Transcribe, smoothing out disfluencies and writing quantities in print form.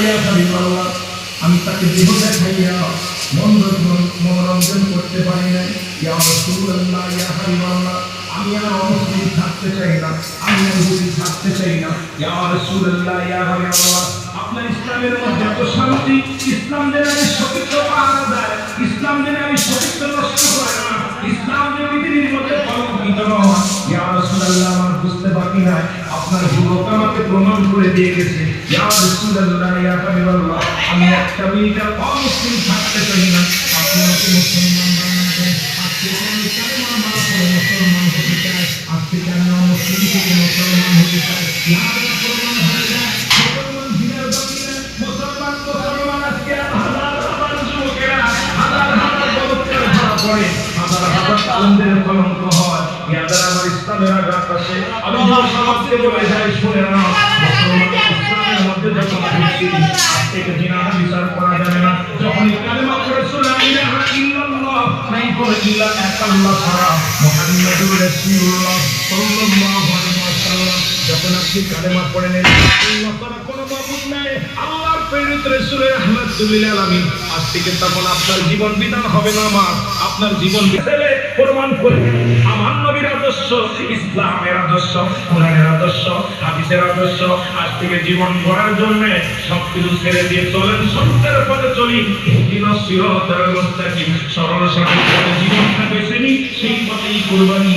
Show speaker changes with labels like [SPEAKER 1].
[SPEAKER 1] ইয়া হাবিবাল্লাহ, আমি তাকে দেহ দেখাইয়া মনোরঞ্জন করতে পারি না। ইয়া রাসূলুল্লাহ, ইয়া হাবিবাল্লাহ, আমি আর অমুসলিম থাকতে চাই না, আমি আর ইহুদি থাকতে চাই না। ইয়া রাসূলুল্লাহ, ইয়া হাবিবাল্লাহ, আপনার ইসলামের মধ্যে এত শান্তি, ইসলাম যেন আমি সতীত্ব পাওয়া যায়, ইসলাম যেন আমি সতীত্ব নষ্ট করে না, ইসলাম যে পৃথিবীর মধ্যে কলঙ্কিত নয়। ইয়া রাসূলুল্লাহ, আমার বুঝতে বাকি নাই, আপনার যুবক আমাকে প্রমাণ করে দিয়ে গেছে। ইয়া রাসূলুল্লাহ, ইয়া হাবিবাল্লাহ, আমি একটা মিনিট অমুসলিম থাকতে চাই না, আপনি আমাকে মুসলমান বানান দেন। আজকে আমি কালেমা মারা পড়ে মুসলমান হতে চাই, আজকে আমি অমুসলিম থেকে মুসলমান হতে চাই। ইয়া মুসলমান হয়ে যায়, মুসলমান দিনের বাকিরা, মুসলমান আজকে হাজার হাজার যুবকেরা, হাজার হাজার বলৎকার ধরা পড়ে, হাজার হাজার তালেমদের কলঙ্ক হয়। ইয়াদের আমার ইসলামের আঘাত আছে। আমি সমাজকে বলে যাই, শুনে না, মুসলমান ইসলামের মধ্যে যখন ঢুকছি, থেকে জিনাহ বিচার করা যাবে না। যখন কালেমা পড়েছো লা ইলাহা ইল্লাল্লাহ, নাই করে ইল্লা এক আল্লাহ ছাড়া, মুহাম্মাদুর রাসূলুল্লাহ সাল্লাল্লাহু আলাইহি ওয়াসাল্লাম, যখন আপনি কালেমা পড়ে নেন, আল্লাহ ছাড়া কোনো মাবুদ নাই, আল্লাহর প্রেরিত রাসূল রাহমাতুল লিল আলামিন, আজ থেকে তখন আপনার জীবন বিধান হবে না, আপনার জীবন বিধানে প্রমাণ করবে আমার নবীর আদর্শ, ইসলামের আদর্শ, কোরআনের আদর্শ, হাদিসের আদর্শ। আজ থেকে জীবন গড়ার জন্য সবকিছু ছেড়ে দিয়ে চলেন, সত্যের পথে চলি, ইহদিনাস সিরাতাল মুস্তাকিম, সরল সঠিক পথে জীবনটা বেছে নিই, সেই পথেই কুরবানি